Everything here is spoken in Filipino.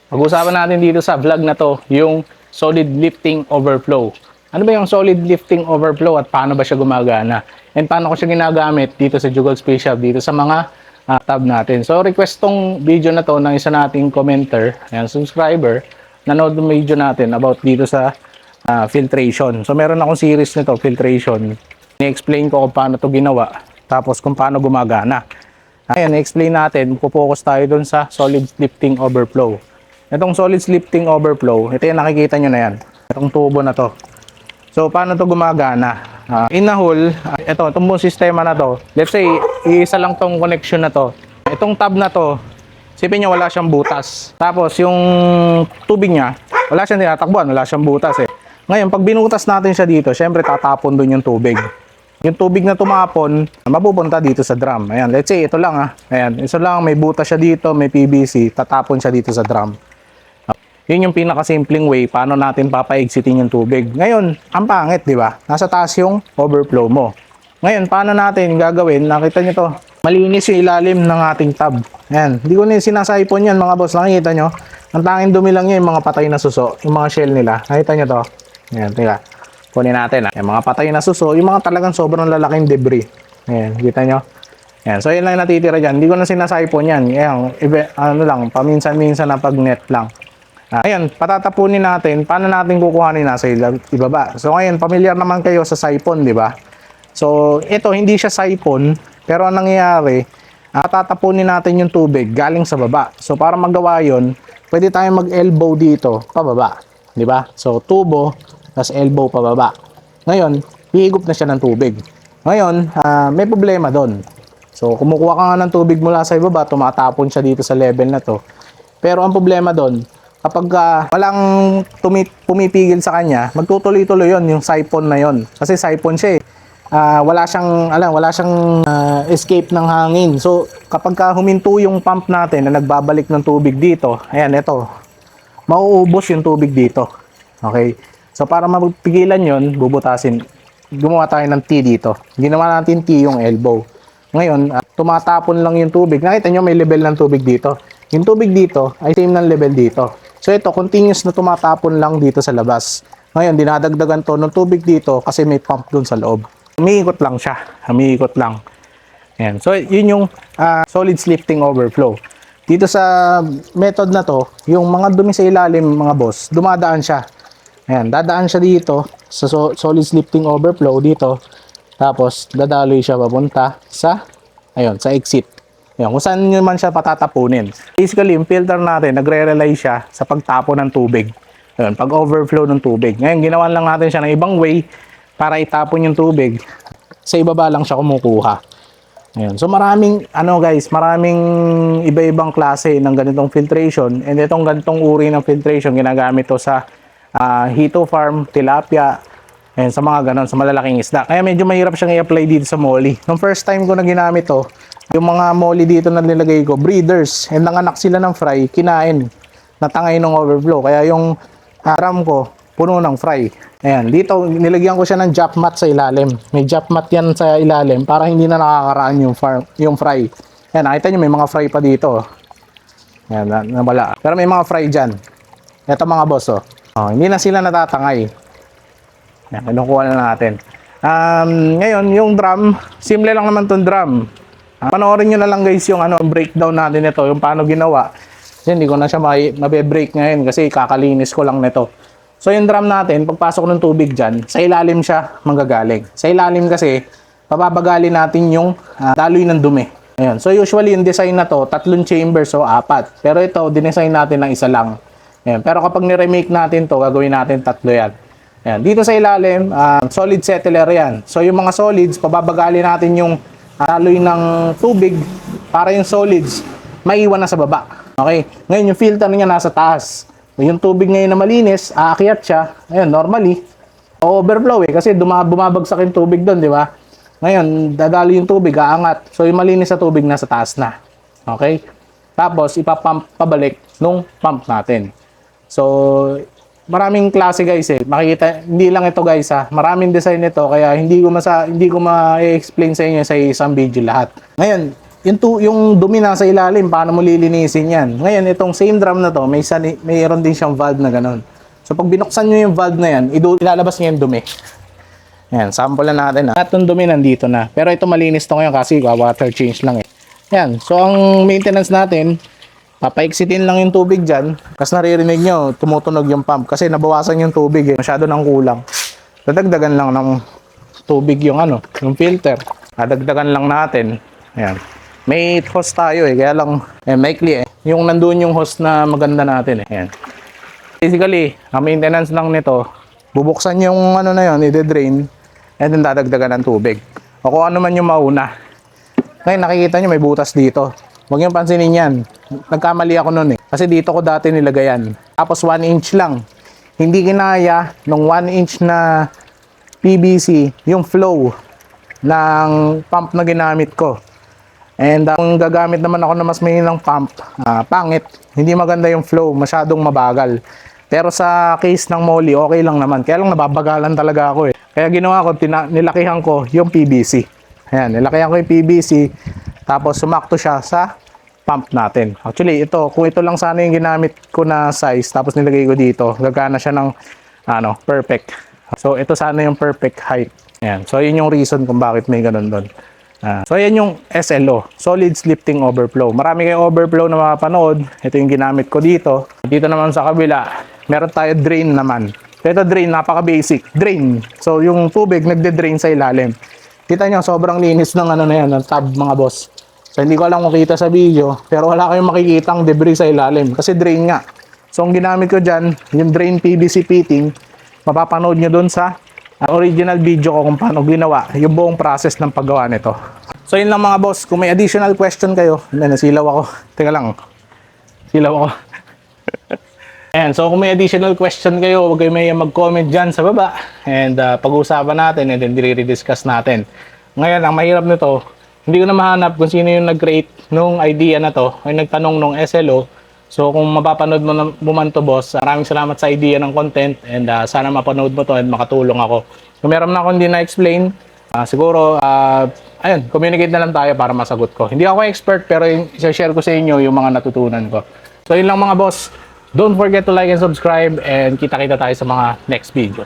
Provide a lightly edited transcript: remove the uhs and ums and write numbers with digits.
Pag-usapan natin dito sa vlog na to, yung solid lifting overflow. Ano ba yung solid lifting overflow at paano ba siya gumagana? And paano ko siya ginagamit dito sa Jugal Space Shop, dito sa mga tab natin. So request tong video na to ng isa nating commenter, ayan, subscriber, nanood ng video natin about dito sa filtration. So meron akong series nito, filtration. Ni-explain ko kung paano to ginawa, tapos kung paano gumagana. Ayan, i-explain natin, focus tayo dun sa solid lifting overflow. Itong solid lifting overflow, ito yung nakikita nyo na yan. Itong tubo na to. So, paano to gumagana? In a whole, itong buong sistema na to, let's say, isa lang tong connection na to. Itong tab na to, sipin nyo wala siyang butas. Tapos, yung tubig niya, wala siyang tinatakbuhan, wala siyang butas eh. Ngayon, pag binutas natin siya dito, syempre tatapon dun yung tubig. Yung tubig na tumapon, mapupunta dito sa drum. Ayan, let's say, ito lang Ayan, ito lang, may butas siya dito, may PVC, tatapon siya dito sa drum. Yun yung pinakasimpleng way paano natin papaiksitin yung tubig. Ngayon, ang pangit, di ba? Nasa taas yung overflow mo. Ngayon, paano natin gagawin? Nakita nyo to. Malinis yung ilalim ng ating tab. Ayan. Hindi ko na sinasaypon yan, mga boss. Nakikita nyo? Ang tanging dumi lang yung mga patay na suso. Yung mga shell nila. Nakita nyo to? Ayan, tika. Kunin natin. Yung mga patay na suso. Yung mga talagang sobrang lalaking debris. Ayan, kita nyo? Ayan. So, yun lang yung natitira dyan. Hindi ko na sinasaypon yan. Ayan, ano lang, paminsan-minsan na pag net lang. Ayan, patatapunin natin. Paano natin kukuhanin nasa ibaba? So ngayon, familiar naman kayo sa siphon, di ba? So ito, hindi siya siphon, pero ang nangyayari, patatapunin natin yung tubig galing sa baba. So para magawa yon, pwede tayong mag-elbow dito, pababa, di ba? So tubo, tas elbow pababa. Ngayon, hihigop na siya ng tubig. Ngayon, may problema doon. So kumukuha ka nga ng tubig mula sa ibaba, tumatapon siya dito sa level na to. Pero ang problema doon, kapag walang pumipigil sa kanya, magtutuloy-tuloy yon yung siphon na yon. Kasi siphon siya wala siyang escape ng hangin. So, kapag huminto yung pump natin na nagbabalik ng tubig dito, ayan, ito, mauubos yung tubig dito. Okay? So, para mapigilan yon, bubutasin. Gumawa tayo ng T dito. Ginawa natin T yung elbow. Ngayon, tumatapon lang yung tubig. Nakita nyo may level ng tubig dito. Yung tubig dito ay same ng level dito. So ito, continuous na tumatapon lang dito sa labas. Ngayon, dinadagdagan to ng tubig dito kasi may pump dun sa loob. Umiikot lang siya. Umiikot lang. Ayan. So yun yung solid lifting overflow. Dito sa method na to, yung mga dumi sa ilalim, mga boss, dumadaan siya. Ayan, dadaan siya dito sa solid lifting overflow dito. Tapos dadaloy siya papunta sa sa exit. Yan, kung saan nyo man siya patatapunin. Basically, yung filter natin, nagre-rely siya sa pagtapon ng tubig. Yan, pag-overflow ng tubig. Ngayon, ginawan lang natin siya ng ibang way para itapon yung tubig. Sa ibaba lang siya kumukuha. Yan. So, maraming iba-ibang klase ng ganitong filtration. And itong ganitong uri ng filtration, ginagamit to sa Hito Farm, Tilapia, and sa mga ganon, sa malalaking isda. Kaya medyo mahirap siyang i-apply dito sa molly. Nung first time ko na ginamit to, yung mga molly dito na nilagay ko, breeders, and nanganak sila ng fry, kinain, natangay ng overflow. Kaya yung drum ko, puno ng fry. Ayan, dito, nilagyan ko siya ng drop mat sa ilalim. May drop mat yan sa ilalim para hindi na nakakaraan yung fry. Ayan, nakita nyo, may mga fry pa dito. Ayan, nawala. Pero may mga fry dyan. Ito mga boss, hindi na sila natatangay. Ayan, kinukuha na natin. Ngayon, yung drum, simple lang naman tong drum. Panoorin nyo na lang guys yung breakdown natin nito, yung paano ginawa. Kasi hindi ko na siya mabe-break ngayon kasi kakalinis ko lang nito. So yung drum natin, pagpasok ng tubig dyan, sa ilalim siya manggagaling. Sa ilalim kasi, pababagalin natin yung daloy ng dumi. Ayan. So usually yung design na to, 3 chambers o 4. Pero ito, dinesign natin ng isa lang. Ayan. Pero kapag ni-remake natin to, gagawin natin 3 yan. Ayan. Dito sa ilalim, solid settler yan. So yung mga solids, pababagalin natin yung daloy ng tubig para yung solids maiwan na sa baba. Okay? Ngayon yung filter niya nasa taas. Yung tubig ngayon na malinis, aakyat siya. Ayun, normally, overflow kasi bumabagsak yung tubig doon, di ba? Ngayon, dadalo yung tubig, aangat. So yung malinis na tubig nasa taas na. Okay? Tapos ipapump pabalik nung pump natin. So maraming klase guys makikita, hindi lang ito guys maraming design nito kaya hindi ko ma-explain sa inyo sa isang video lahat. Ngayon, yung dumi nasa ilalim, paano mo lilinisin yan? Ngayon, itong same drum na to, mayroon din siyang valve na ganun. So, pag binuksan nyo yung valve na yan, ilalabas niya yung dumi. Yan, sample na natin. At yung dumi nandito na. Pero ito malinis to ngayon kasi water change lang eh. Yan, so ang maintenance natin, papaiksitin lang yung tubig dyan. Kasi naririnig nyo, tumutunog yung pump. Kasi nabawasan yung tubig eh. Masyado nang kulang. Dadagdagan lang ng tubig yung yung filter. Dadagdagan lang natin. Ayan. May hose tayo eh, kaya lang maikli eh. Yung nandun yung hose na maganda natin eh. Ayan. Basically, ang maintenance lang nito, bubuksan yung na yun, i-drain, and then dadagdagan ng tubig. O kung ano man yung mauna. Ngayon nakikita nyo may butas dito. Huwag nyo pansinin yan. Nagkamali ako nun eh. Kasi dito ko dati nilagayan. Tapos 1 inch lang. Hindi kinaya nung 1 inch na PVC yung flow ng pump na ginamit ko. And kung gagamit naman ako na mas mahinang pump, pangit, hindi maganda yung flow, masyadong mabagal. Pero sa case ng Molly, okay lang naman. Kaya lang nababagalan talaga ako eh. Kaya ginawa ko, nilakihan ko yung PVC. Ayan, nilakihan ko yung PVC, tapos sumakto siya sa pump natin. Actually, kung ito lang sana yung ginamit ko na size, tapos nilagay ko dito, gagana siya ng perfect. So, ito sana yung perfect height. Ayan. So, yun yung reason kung bakit may ganun doon. So, ayan yung SLO, Solid Lifting Overflow. Marami kayong overflow na mapapanood. Ito yung ginamit ko dito. Dito naman sa kabila, meron tayo drain naman. Ito drain, napaka-basic. Drain. So, yung tubig nagde-drain sa ilalim. Kita nyo, sobrang linis ng na yan, ng tab mga boss. So, hindi ko alam kung kita sa video, pero wala kayong makikitang debris sa ilalim. Kasi drain nga. So, ang ginamit ko dyan, yung drain PVC fitting, mapapanood nyo dun sa original video ko kung paano ginawa yung buong process ng paggawa nito. So yun lang mga boss, kung may additional question kayo, nasilaw ako. Teka lang, silaw ako. Ayan, so kung may additional question kayo, huwag kayo may mag-comment dyan sa baba. And pag-uusapan natin and then i-discuss natin. Ngayon, ang mahirap nito, hindi ko na mahanap kung sino yung nag-create nung idea na to, o nagtanong nung SLO. So kung mapapanood mo man to boss, maraming salamat sa idea ng content and sana mapanood mo to and makatulong ako. Kung meron na akong hindi na-explain, siguro, ayun, communicate na lang tayo para masagot ko. Hindi ako expert pero i-share ko sa inyo yung mga natutunan ko. So yun lang mga boss, don't forget to like and subscribe and kita-kita tayo sa mga next video.